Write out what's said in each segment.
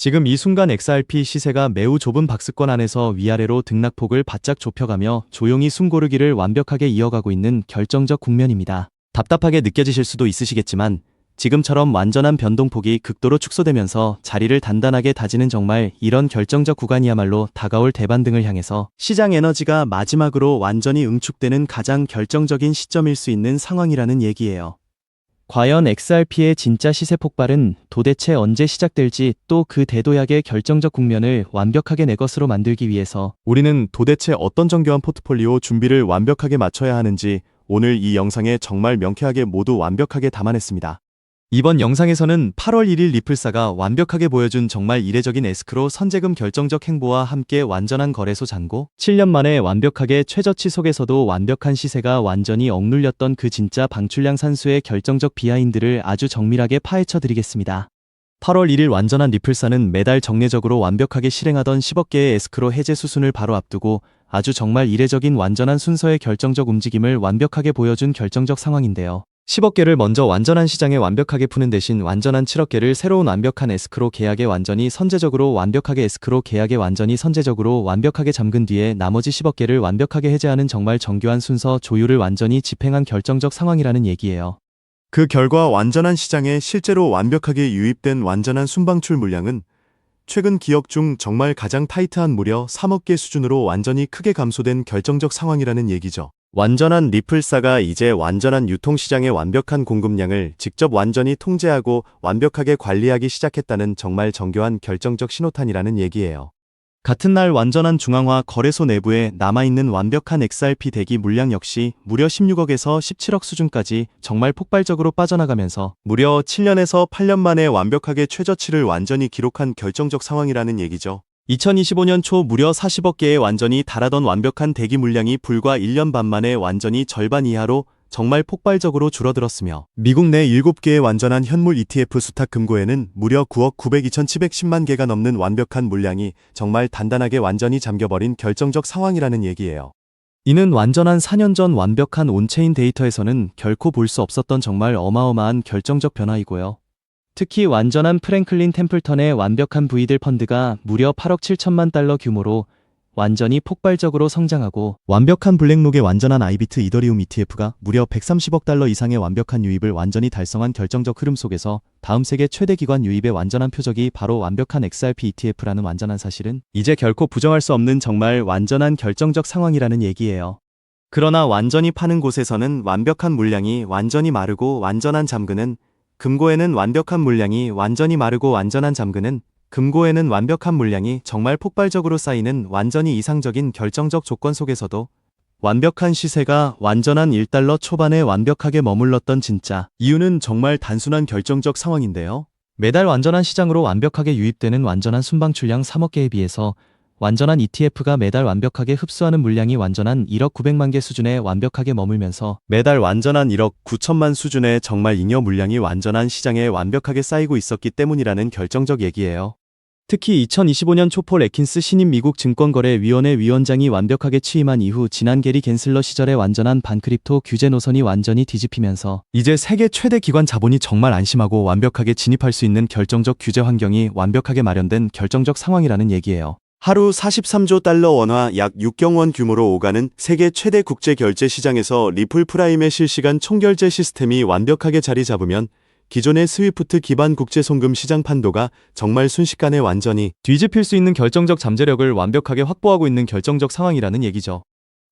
지금 이 순간 XRP 시세가 매우 좁은 박스권 안에서 위아래로 등락폭을 바짝 좁혀가며 조용히 숨고르기를 완벽하게 이어가고 있는 결정적 국면입니다. 답답하게 느껴지실 수도 있으시겠지만 지금처럼 완전한 변동폭이 극도로 축소되면서 자리를 단단하게 다지는 정말 이런 결정적 구간이야말로 다가올 대반등을 향해서 시장 에너지가 마지막으로 완전히 응축되는 가장 결정적인 시점일 수 있는 상황이라는 얘기예요. 과연 XRP의 진짜 시세 폭발은 도대체 언제 시작될지, 또 그 대도약의 결정적 국면을 완벽하게 내 것으로 만들기 위해서 우리는 도대체 어떤 정교한 포트폴리오 준비를 완벽하게 맞춰야 하는지 오늘 이 영상에 정말 명쾌하게 모두 완벽하게 담아냈습니다. 이번 영상에서는 8월 1일 리플사가 완벽하게 보여준 정말 이례적인 에스크로 선제금 결정적 행보와 함께 완전한 거래소 잔고, 7년 만에 완벽하게 최저치 속에서도 완벽한 시세가 완전히 억눌렸던 그 진짜 방출량 산수의 결정적 비하인드를 아주 정밀하게 파헤쳐 드리겠습니다. 8월 1일 완전한 리플사는 매달 정례적으로 완벽하게 실행하던 10억 개의 에스크로 해제 수순을 바로 앞두고 아주 정말 이례적인 완전한 순서의 결정적 움직임을 완벽하게 보여준 결정적 상황인데요. 10억 개를 먼저 완전한 시장에 완벽하게 푸는 대신 완전한 7억 개를 새로운 완벽한 에스크로 계약에 완전히 선제적으로 완벽하게 에스크로 계약에 완전히 선제적으로 완벽하게 잠근 뒤에 나머지 10억 개를 완벽하게 해제하는 정말 정교한 순서 조율을 완전히 집행한 결정적 상황이라는 얘기예요. 그 결과 완전한 시장에 실제로 완벽하게 유입된 완전한 순방출 물량은 최근 기억 중 정말 가장 타이트한 무려 3억 개 수준으로 완전히 크게 감소된 결정적 상황이라는 얘기죠. 완전한 리플사가 이제 완전한 유통시장의 완벽한 공급량을 직접 완전히 통제하고 완벽하게 관리하기 시작했다는 정말 정교한 결정적 신호탄이라는 얘기예요. 같은 날 완전한 중앙화 거래소 내부에 남아있는 완벽한 XRP 대기 물량 역시 무려 16억에서 17억 수준까지 정말 폭발적으로 빠져나가면서 무려 7년에서 8년 만에 완벽하게 최저치를 완전히 기록한 결정적 상황이라는 얘기죠. 2025년 초 무려 40억 개에 완전히 달하던 완벽한 대기 물량이 불과 1년 반 만에 완전히 절반 이하로 정말 폭발적으로 줄어들었으며, 미국 내 7개의 완전한 현물 ETF 수탁 금고에는 무려 9억 902,710만 개가 넘는 완벽한 물량이 정말 단단하게 완전히 잠겨버린 결정적 상황이라는 얘기예요. 이는 완전한 4년 전 완벽한 온체인 데이터에서는 결코 볼 수 없었던 정말 어마어마한 결정적 변화이고요. 특히 완전한 프랭클린 템플턴의 완벽한 V들 펀드가 무려 8억 7천만 달러 규모로 완전히 폭발적으로 성장하고, 완벽한 블랙록의 완전한 아이비트 이더리움 ETF가 무려 130억 달러 이상의 완벽한 유입을 완전히 달성한 결정적 흐름 속에서 다음 세계 최대 기관 유입의 완전한 표적이 바로 완벽한 XRP ETF라는 완전한 사실은 이제 결코 부정할 수 없는 정말 완전한 결정적 상황이라는 얘기예요. 그러나 완전히 파는 곳에서는 완벽한 물량이 완전히 마르고 완전한 잠그는, 금고에는 완벽한 물량이 완전히 마르고 완전한 잠그는, 금고에는 완벽한 물량이 정말 폭발적으로 쌓이는 완전히 이상적인 결정적 조건 속에서도 완벽한 시세가 완전한 1달러 초반에 완벽하게 머물렀던 진짜 이유는 정말 단순한 결정적 상황인데요. 매달 완전한 시장으로 완벽하게 유입되는 완전한 순방출량 3억 개에 비해서 완전한 ETF가 매달 완벽하게 흡수하는 물량이 완전한 1억 900만 개 수준에 완벽하게 머물면서 매달 완전한 1억 9천만 수준의 정말 잉여 물량이 완전한 시장에 완벽하게 쌓이고 있었기 때문이라는 결정적 얘기예요. 특히 2025년 초폴 애킨스 신임 미국 증권거래위원회 위원장이 완벽하게 취임한 이후 지난 게리 겐슬러 시절의 완전한 반크립토 규제 노선이 완전히 뒤집히면서 이제 세계 최대 기관 자본이 정말 안심하고 완벽하게 진입할 수 있는 결정적 규제 환경이 완벽하게 마련된 결정적 상황이라는 얘기예요. 하루 43조 달러 원화 약 6경 원 규모로 오가는 세계 최대 국제 결제 시장에서 리플 프라임의 실시간 총결제 시스템이 완벽하게 자리 잡으면 기존의 스위프트 기반 국제 송금 시장 판도가 정말 순식간에 완전히 뒤집힐 수 있는 결정적 잠재력을 완벽하게 확보하고 있는 결정적 상황이라는 얘기죠.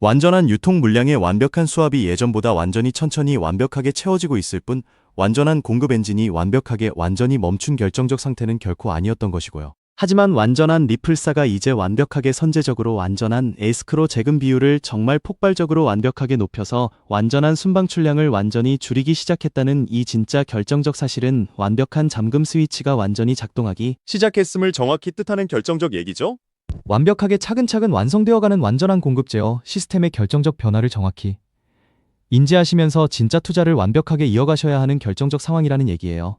완전한 유통 물량의 완벽한 수합이 예전보다 완전히 천천히 완벽하게 채워지고 있을 뿐 완전한 공급 엔진이 완전히 멈춘 결정적 상태는 결코 아니었던 것이고요. 하지만 완전한 리플사가 이제 완벽하게 선제적으로 완전한 에스크로 재금 비율을 정말 폭발적으로 완벽하게 높여서 완전한 순방출량을 완전히 줄이기 시작했다는 이 진짜 결정적 사실은 완벽한 잠금 스위치가 완전히 작동하기 시작했음을 정확히 뜻하는 결정적 얘기죠. 완벽하게 차근차근 완성되어가는 완전한 공급 제어 시스템의 결정적 변화를 정확히 인지하시면서 진짜 투자를 완벽하게 이어가셔야 하는 결정적 상황이라는 얘기예요.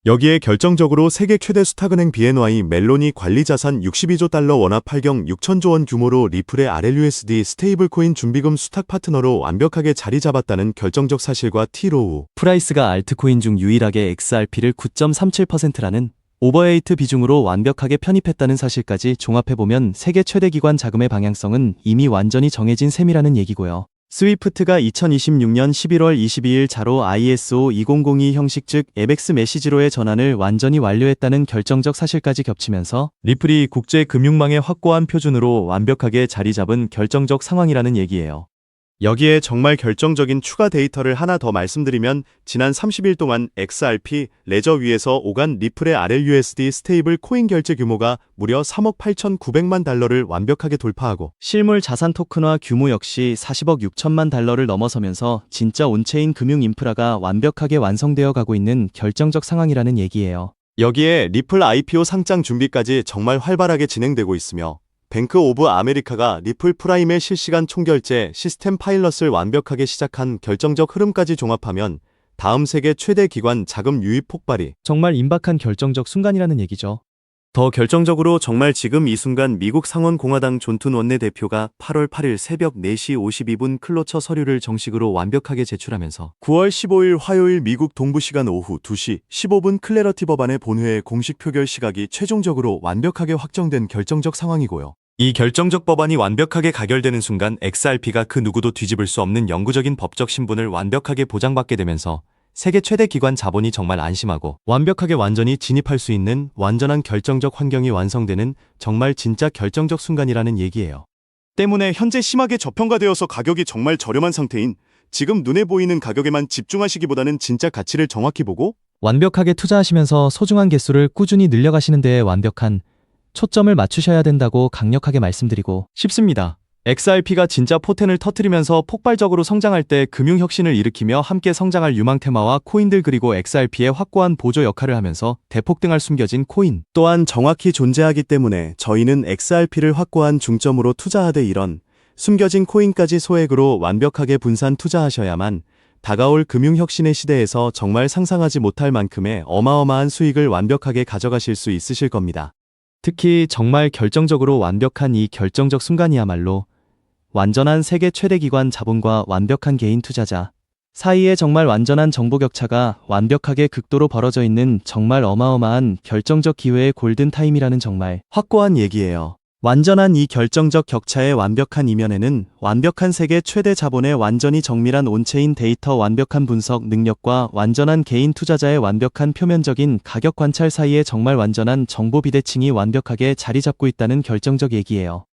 여기에 결정적으로 세계 최대 수탁은행 BNY 멜론이 관리자산 62조 달러 원화 8경 6천조 원 규모로 리플의 RLUSD 스테이블코인 준비금 수탁 파트너로 완벽하게 자리 잡았다는 결정적 사실과 T 로우 프라이스가 알트코인 중 유일하게 XRP를 9.37%라는 오버웨이트 비중으로 완벽하게 편입했다는 사실까지 종합해보면 세계 최대 기관 자금의 방향성은 이미 완전히 정해진 셈이라는 얘기고요. 스위프트가 2026년 11월 22일 자로 ISO 2002 형식 즉 에벡스 메시지로의 전환을 완전히 완료했다는 결정적 사실까지 겹치면서 리플이 국제 금융망의 확고한 표준으로 완벽하게 자리 잡은 결정적 상황이라는 얘기예요. 여기에 정말 결정적인 추가 데이터를 하나 더 말씀드리면 지난 30일 동안 XRP 레저 위에서 오간 리플의 RLUSD 스테이블 코인 결제 규모가 무려 3억 8,900만 달러를 완벽하게 돌파하고 실물 자산 토큰화 규모 역시 40억 6천만 달러를 넘어서면서 진짜 온체인 금융 인프라가 완벽하게 완성되어 가고 있는 결정적 상황이라는 얘기예요. 여기에 리플 IPO 상장 준비까지 정말 활발하게 진행되고 있으며 뱅크 오브 아메리카가 리플 프라임의 실시간 총결제 시스템 파일럿을 완벽하게 시작한 결정적 흐름까지 종합하면 다음 세계 최대 기관 자금 유입 폭발이 정말 임박한 결정적 순간이라는 얘기죠. 더 결정적으로 정말 지금 이 순간 미국 상원공화당 존툰 원내대표가 8월 8일 새벽 4시 52분 클로처 서류를 정식으로 완벽하게 제출하면서 9월 15일 화요일 미국 동부시간 오후 2시 15분 클래러티 법안의 본회의 공식 표결 시각이 최종적으로 완벽하게 확정된 결정적 상황이고요. 이 결정적 법안이 완벽하게 가결되는 순간 XRP가 그 누구도 뒤집을 수 없는 영구적인 법적 신분을 완벽하게 보장받게 되면서 세계 최대 기관 자본이 정말 안심하고 완벽하게 완전히 진입할 수 있는 완전한 결정적 환경이 완성되는 정말 진짜 결정적 순간이라는 얘기예요. 때문에 현재 심하게 저평가되어서 가격이 정말 저렴한 상태인 지금 눈에 보이는 가격에만 집중하시기보다는 진짜 가치를 정확히 보고 완벽하게 투자하시면서 소중한 개수를 꾸준히 늘려가시는 데에 완벽한 초점을 맞추셔야 된다고 강력하게 말씀드리고 싶습니다. XRP가 진짜 포텐을 터뜨리면서 폭발적으로 성장할 때 금융혁신을 일으키며 함께 성장할 유망테마와 코인들 그리고 XRP의 확고한 보조 역할을 하면서 대폭등할 숨겨진 코인 또한 정확히 존재하기 때문에 저희는 XRP를 확고한 중점으로 투자하되 이런 숨겨진 코인까지 소액으로 완벽하게 분산 투자하셔야만 다가올 금융혁신의 시대에서 정말 상상하지 못할 만큼의 어마어마한 수익을 완벽하게 가져가실 수 있으실 겁니다. 특히 정말 결정적으로 완벽한 이 결정적 순간이야말로 완전한 세계 최대 기관 자본과 완벽한 개인 투자자 사이에 정말 완전한 정보 격차가 완벽하게 극도로 벌어져 있는 정말 어마어마한 결정적 기회의 골든타임이라는 정말 확고한 얘기예요. 완전한 이 결정적 격차의 완벽한 이면에는 완벽한 세계 최대 자본의 완전히 정밀한 온체인 데이터 완벽한 분석 능력과 완전한 개인 투자자의 완벽한 표면적인 가격 관찰 사이에 정말 완전한 정보 비대칭이 완벽하게 자리 잡고 있다는 결정적 얘기예요.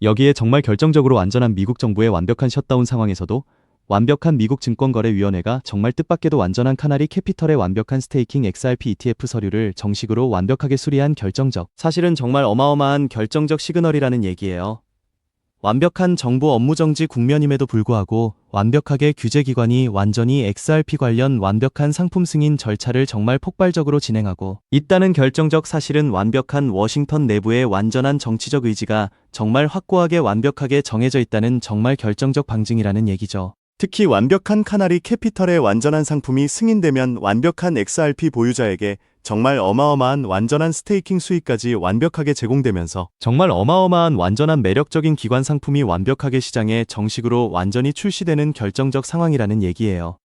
여기에 정말 결정적으로 완전한 미국 정부의 완벽한 셧다운 상황에서도 완벽한 미국 증권거래위원회가 정말 뜻밖에도 완전한 카나리 캐피털의 완벽한 스테이킹 XRP ETF 서류를 정식으로 완벽하게 수리한 결정적 사실은 정말 어마어마한 결정적 시그널이라는 얘기예요. 완벽한 정부 업무정지 국면임에도 불구하고 완벽하게 규제기관이 완전히 XRP 관련 완벽한 상품 승인 절차를 정말 폭발적으로 진행하고 있다는 결정적 사실은 완벽한 워싱턴 내부의 완전한 정치적 의지가 정말 확고하게 완벽하게 정해져 있다는 정말 결정적 방증이라는 얘기죠. 특히 완벽한 카나리 캐피털의 완전한 상품이 승인되면 완벽한 XRP 보유자에게 정말 어마어마한 완전한 스테이킹 수익까지 완벽하게 제공되면서 정말 어마어마한 완전한 매력적인 기관 상품이 완벽하게 시장에 정식으로 완전히 출시되는 결정적 상황이라는 얘기예요.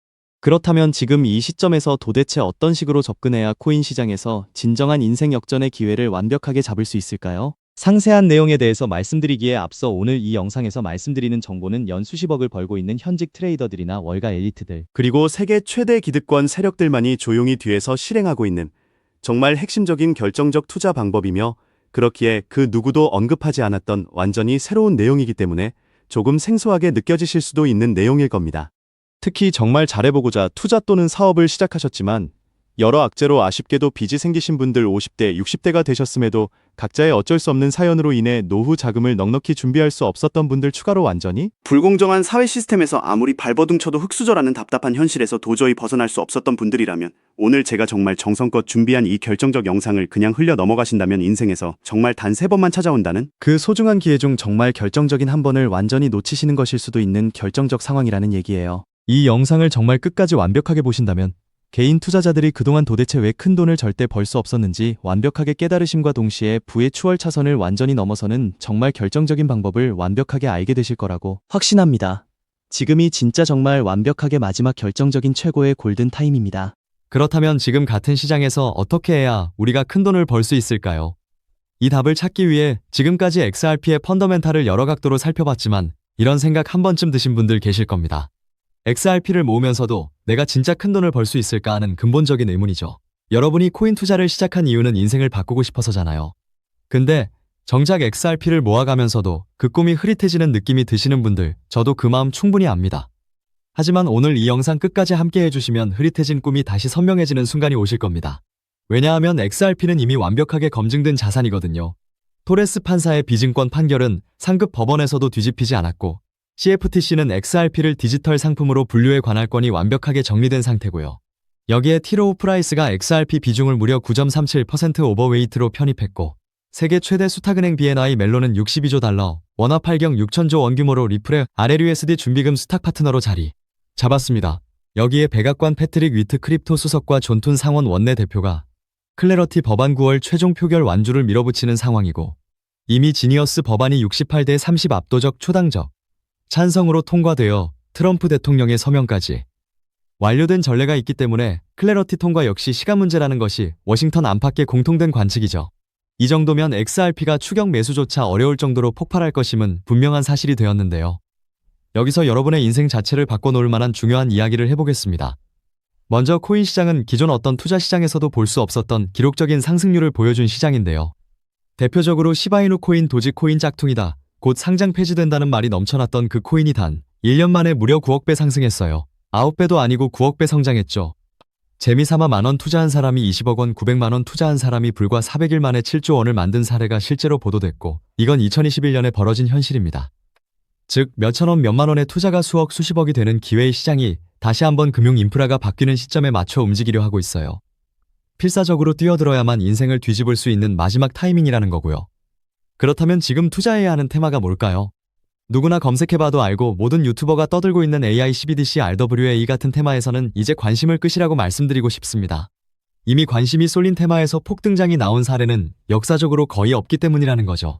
그렇다면 지금 이 시점에서 도대체 어떤 식으로 접근해야 코인 시장에서 진정한 인생 역전의 기회를 완벽하게 잡을 수 있을까요? 상세한 내용에 대해서 말씀드리기에 앞서 오늘 이 영상에서 말씀드리는 정보는 연 수십억을 벌고 있는 현직 트레이더들이나 월가 엘리트들 그리고 세계 최대 기득권 세력들만이 조용히 뒤에서 실행하고 있는 정말 핵심적인 결정적 투자 방법이며 그렇기에 그 누구도 언급하지 않았던 완전히 새로운 내용이기 때문에 조금 생소하게 느껴지실 수도 있는 내용일 겁니다. 특히 정말 잘해보고자 투자 또는 사업을 시작하셨지만 여러 악재로 아쉽게도 빚이 생기신 분들 50대, 60대가 되셨음에도 각자의 어쩔 수 없는 사연으로 인해 노후 자금을 넉넉히 준비할 수 없었던 분들 추가로 완전히 불공정한 사회 시스템에서 아무리 발버둥 쳐도 흙수저라는 답답한 현실에서 도저히 벗어날 수 없었던 분들이라면 오늘 제가 정말 정성껏 준비한 이 결정적 영상을 그냥 흘려 넘어가신다면 인생에서 정말 단 3번만 찾아온다는 그 소중한 기회 중 정말 결정적인 한 번을 완전히 놓치시는 것일 수도 있는 결정적 상황이라는 얘기예요. 이 영상을 정말 끝까지 완벽하게 보신다면 개인 투자자들이 그동안 도대체 왜 큰 돈을 절대 벌 수 없었는지 완벽하게 깨달으심과 동시에 부의 추월 차선을 완전히 넘어서는 정말 결정적인 방법을 완벽하게 알게 되실 거라고 확신합니다. 지금이 진짜 정말 완벽하게 마지막 결정적인 최고의 골든타임입니다. 그렇다면 지금 같은 시장에서 어떻게 해야 우리가 큰 돈을 벌 수 있을까요? 이 답을 찾기 위해 지금까지 XRP의 펀더멘탈을 여러 각도로 살펴봤지만 이런 생각 한 번쯤 드신 분들 계실 겁니다. XRP를 모으면서도 내가 진짜 큰 돈을 벌 수 있을까 하는 근본적인 의문이죠. 여러분이 코인 투자를 시작한 이유는 인생을 바꾸고 싶어서잖아요. 근데 정작 XRP를 모아가면서도 그 꿈이 흐릿해지는 느낌이 드시는 분들, 저도 그 마음 충분히 압니다. 하지만 오늘 이 영상 끝까지 함께 해주시면 흐릿해진 꿈이 다시 선명해지는 순간이 오실 겁니다. 왜냐하면 XRP는 이미 완벽하게 검증된 자산이거든요. 토레스 판사의 비증권 판결은 상급 법원에서도 뒤집히지 않았고, CFTC는 XRP를 디지털 상품으로 분류해 관할권이 완벽하게 정리된 상태고요. 여기에 티로우 프라이스가 XRP 비중을 무려 9.37% 오버웨이트로 편입했고, 세계 최대 수탁은행 BNI 멜론은 62조 달러, 원화 8경 6천조 원 규모로 리플의 RLUSD 준비금 수탁 파트너로 자리 잡았습니다. 여기에 백악관 패트릭 위트 크립토 수석과 존툰 상원 원내대표가 클래러티 법안 9월 최종 표결 완주를 밀어붙이는 상황이고, 이미 지니어스 법안이 68대 30 압도적 초당적 찬성으로 통과되어 트럼프 대통령의 서명까지 완료된 전례가 있기 때문에 클래러티 통과 역시 시간 문제라는 것이 워싱턴 안팎의 공통된 관측이죠. 이 정도면 XRP가 추격 매수조차 어려울 정도로 폭발할 것임은 분명한 사실이 되었는데요. 여기서 여러분의 인생 자체를 바꿔놓을 만한 중요한 이야기를 해보겠습니다. 먼저 코인 시장은 기존 어떤 투자 시장에서도 볼 수 없었던 기록적인 상승률을 보여준 시장인데요. 대표적으로 시바이누 코인, 도지코인 짝퉁이다, 곧 상장 폐지된다는 말이 넘쳐났던 그 코인이 단 1년 만에 무려 9억 배 상승했어요. 9배도 아니고 9억 배 성장했죠. 재미삼아 만원 투자한 사람이 20억 원, 900만원 투자한 사람이 불과 400일 만에 7조 원을 만든 사례가 실제로 보도됐고, 이건 2021년에 벌어진 현실입니다. 즉 몇천원 몇만원의 투자가 수억 수십억이 되는 기회의 시장이 다시 한번 금융 인프라가 바뀌는 시점에 맞춰 움직이려 하고 있어요. 필사적으로 뛰어들어야만 인생을 뒤집을 수 있는 마지막 타이밍이라는 거고요. 그렇다면 지금 투자해야 하는 테마가 뭘까요? 누구나 검색해봐도 알고 모든 유튜버가 떠들고 있는 AI, CBDC, RWA 같은 테마에서는 이제 관심을 끄시라고 말씀드리고 싶습니다. 이미 관심이 쏠린 테마에서 폭등장이 나온 사례는 역사적으로 거의 없기 때문이라는 거죠.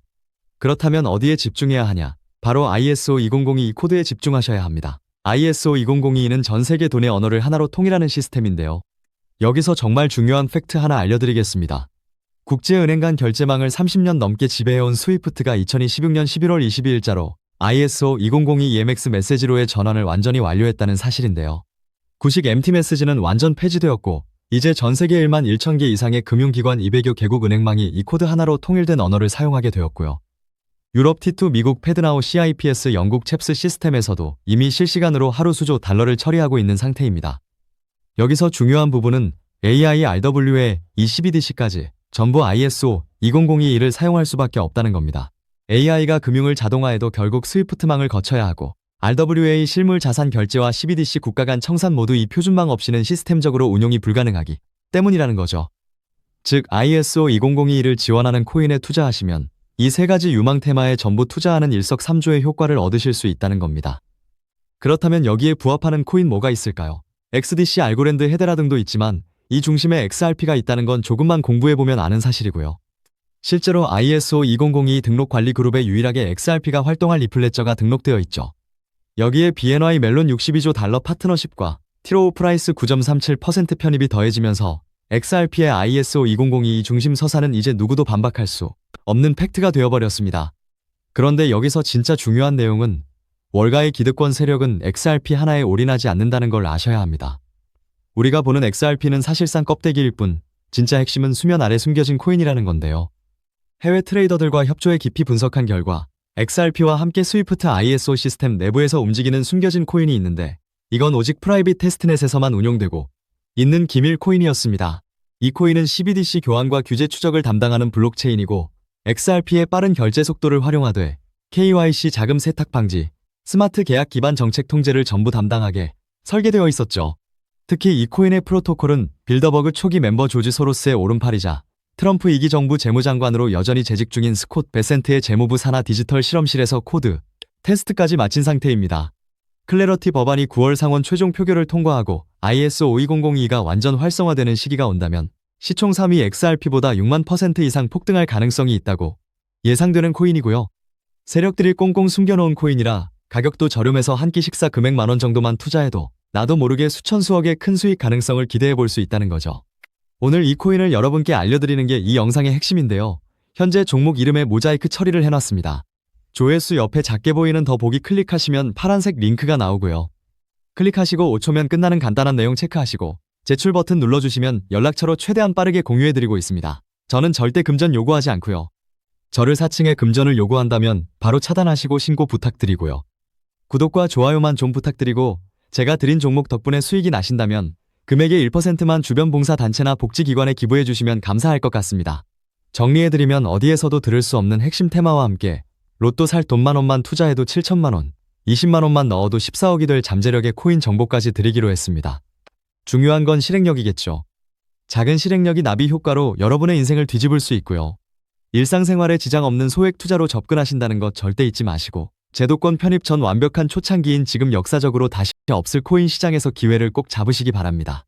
그렇다면 어디에 집중해야 하냐? 바로 ISO 2002 코드에 집중하셔야 합니다. ISO 2002는 전 세계 돈의 언어를 하나로 통일하는 시스템인데요. 여기서 정말 중요한 팩트 하나 알려드리겠습니다. 국제은행 간 결제망을 30년 넘게 지배해온 스위프트가 2026년 11월 22일자로 ISO 2002 EMX 메시지로의 전환을 완전히 완료했다는 사실인데요. 구식 MT 메시지는 완전 폐지되었고, 이제 전 세계 1만 1천 개 이상의 금융기관 200여 개국 은행망이 이 코드 하나로 통일된 언어를 사용하게 되었고요. 유럽 T2, 미국 패드나우 CIPS, 영국 챕스 시스템에서도 이미 실시간으로 하루 수조 달러를 처리하고 있는 상태입니다. 여기서 중요한 부분은 AI, RWA, CBDC까지 전부 ISO 2002를 사용할 수밖에 없다는 겁니다. AI가 금융을 자동화해도 결국 스위프트망을 거쳐야 하고, RWA 실물 자산 결제와 CBDC 국가 간 청산 모두 이 표준망 없이는 시스템적으로 운용이 불가능하기 때문이라는 거죠. 즉 ISO 2002를 지원하는 코인에 투자하시면 이 세 가지 유망 테마에 전부 투자하는 일석삼조의 효과를 얻으실 수 있다는 겁니다. 그렇다면 여기에 부합하는 코인 뭐가 있을까요? XDC, 알고랜드, 헤데라 등도 있지만 이 중심에 XRP가 있다는 건 조금만 공부해보면 아는 사실이고요. 실제로 ISO 2002 등록 관리 그룹에 유일하게 XRP가 활동할 리플레저가 등록되어 있죠. 여기에 BNY 멜론 62조 달러 파트너십과 티로우 프라이스 9.37% 편입이 더해지면서 XRP의 ISO 2002 중심 서사는 이제 누구도 반박할 수 없는 팩트가 되어버렸습니다. 그런데 여기서 진짜 중요한 내용은 월가의 기득권 세력은 XRP 하나에 올인하지 않는다는 걸 아셔야 합니다. 우리가 보는 XRP는 사실상 껍데기일 뿐 진짜 핵심은 수면 아래 숨겨진 코인이라는 건데요. 해외 트레이더들과 협조해 깊이 분석한 결과 XRP와 함께 스위프트 ISO 시스템 내부에서 움직이는 숨겨진 코인이 있는데, 이건 오직 프라이빗 테스트넷에서만 운용되고 있는 기밀 코인이었습니다. 이 코인은 CBDC 교환과 규제 추적을 담당하는 블록체인이고, XRP의 빠른 결제 속도를 활용하되 KYC 자금 세탁 방지, 스마트 계약 기반 정책 통제를 전부 담당하게 설계되어 있었죠. 특히 이 코인의 프로토콜은 빌더버그 초기 멤버 조지 소로스의 오른팔이자 트럼프 2기 정부 재무장관으로 여전히 재직 중인 스콧 베센트의 재무부 산하 디지털 실험실에서 코드 테스트까지 마친 상태입니다. 클래러티 법안이 9월 상원 최종 표결을 통과하고 ISO 22002가 완전 활성화되는 시기가 온다면 시총 3위 XRP보다 6만% 이상 폭등할 가능성이 있다고 예상되는 코인이고요. 세력들이 꽁꽁 숨겨놓은 코인이라 가격도 저렴해서 한 끼 식사 금액 만원 정도만 투자해도 나도 모르게 수천 수억의 큰 수익 가능성을 기대해 볼 수 있다는 거죠. 오늘 이 코인을 여러분께 알려드리는 게 이 영상의 핵심인데요. 현재 종목 이름에 모자이크 처리를 해놨습니다. 조회수 옆에 작게 보이는 더보기 클릭하시면 파란색 링크가 나오고요. 클릭하시고 5초면 끝나는 간단한 내용 체크하시고 제출 버튼 눌러주시면 연락처로 최대한 빠르게 공유해드리고 있습니다. 저는 절대 금전 요구하지 않고요. 저를 사칭해 금전을 요구한다면 바로 차단하시고 신고 부탁드리고요. 구독과 좋아요만 좀 부탁드리고 제가 드린 종목 덕분에 수익이 나신다면 금액의 1%만 주변 봉사단체나 복지기관에 기부해주시면 감사할 것 같습니다. 정리해드리면 어디에서도 들을 수 없는 핵심 테마와 함께 로또 살 돈만 원만 투자해도 7천만원, 20만원만 넣어도 14억이 될 잠재력의 코인 정보까지 드리기로 했습니다. 중요한 건 실행력이겠죠. 작은 실행력이 나비 효과로 여러분의 인생을 뒤집을 수 있고요. 일상생활에 지장 없는 소액 투자로 접근하신다는 것 절대 잊지 마시고 제도권 편입 전 완벽한 초창기인 지금 역사적으로 다시 없을 코인 시장에서 기회를 꼭 잡으시기 바랍니다.